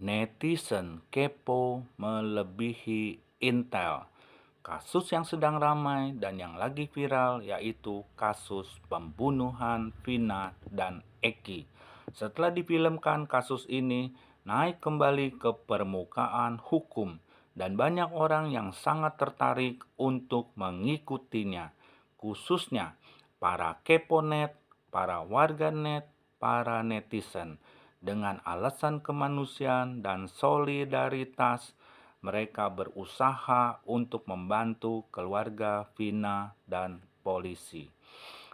Netizen kepo melebihi intel. Kasus yang sedang ramai dan yang lagi viral yaitu kasus pembunuhan Vina dan Eki. Setelah difilmkan, kasus ini naik kembali ke permukaan hukum dan banyak orang yang sangat tertarik untuk mengikutinya, khususnya para keponet, para warganet, para netizen. Dengan alasan kemanusiaan dan solidaritas, mereka berusaha untuk membantu keluarga Vina dan polisi.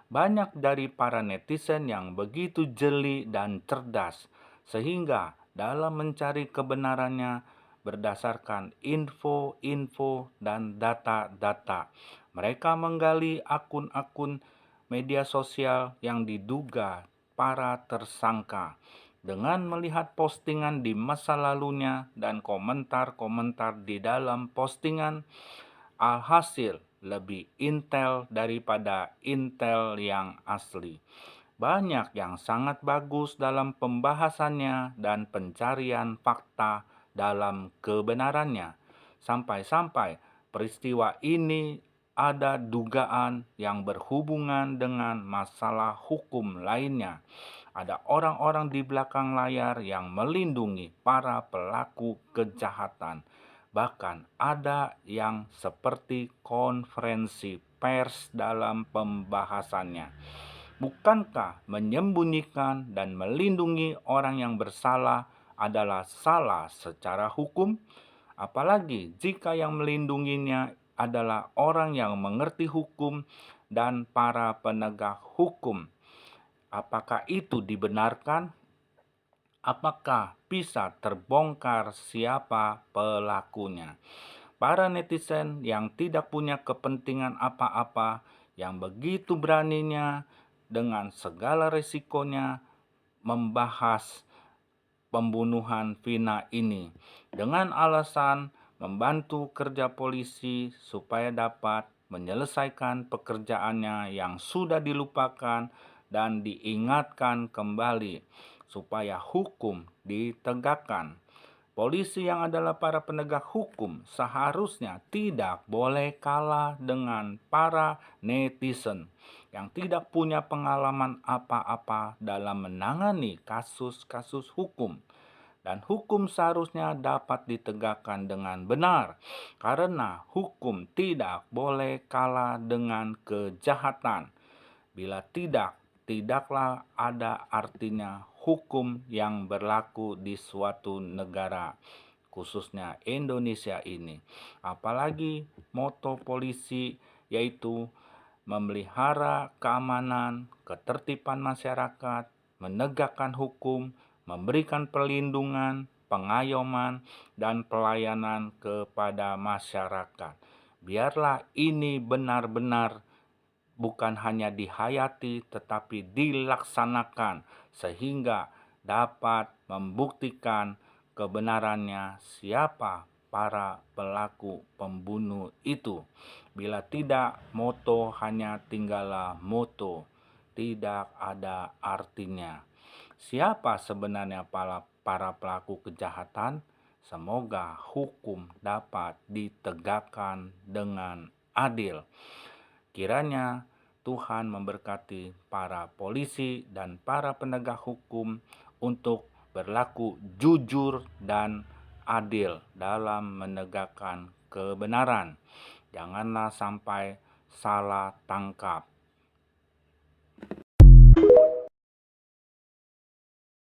Banyak dari para netizen yang begitu jeli dan cerdas, sehingga dalam mencari kebenarannya berdasarkan info-info dan data-data, mereka menggali akun-akun media sosial yang diduga para tersangka. Dengan melihat postingan di masa lalunya dan komentar-komentar di dalam postingan, alhasil lebih intel daripada intel yang asli. Banyak yang sangat bagus dalam pembahasannya dan pencarian fakta dalam kebenarannya. Sampai-sampai peristiwa ini ada dugaan yang berhubungan dengan masalah hukum lainnya. Ada orang-orang di belakang layar yang melindungi para pelaku kejahatan. Bahkan ada yang seperti konferensi pers dalam pembahasannya. Bukankah menyembunyikan dan melindungi orang yang bersalah adalah salah secara hukum? Apalagi jika yang melindunginya adalah orang yang mengerti hukum dan para penegak hukum. Apakah itu dibenarkan? Apakah bisa terbongkar siapa pelakunya? Para netizen yang tidak punya kepentingan apa-apa, yang begitu beraninya dengan segala risikonya membahas pembunuhan Vina ini dengan alasan membantu kerja polisi supaya dapat menyelesaikan pekerjaannya yang sudah dilupakan dan diingatkan kembali supaya hukum ditegakkan. Polisi yang adalah para penegak hukum seharusnya tidak boleh kalah dengan para netizen yang tidak punya pengalaman apa-apa dalam menangani kasus-kasus hukum. Dan hukum seharusnya dapat ditegakkan dengan benar, karena hukum tidak boleh kalah dengan kejahatan. Bila tidak, tidaklah ada artinya hukum yang berlaku di suatu negara, khususnya Indonesia ini. Apalagi moto polisi yaitu memelihara keamanan, ketertiban masyarakat, menegakkan hukum, memberikan perlindungan, pengayoman, dan pelayanan kepada masyarakat. Biarlah ini benar-benar bukan hanya dihayati tetapi dilaksanakan sehingga dapat membuktikan kebenarannya siapa para pelaku pembunuh itu. Bila tidak, moto hanya tinggallah moto, tidak ada artinya. Siapa sebenarnya para pelaku kejahatan? Semoga hukum dapat ditegakkan dengan adil. Kiranya Tuhan memberkati para polisi dan para penegak hukum untuk berlaku jujur dan adil dalam menegakkan kebenaran. Janganlah sampai salah tangkap.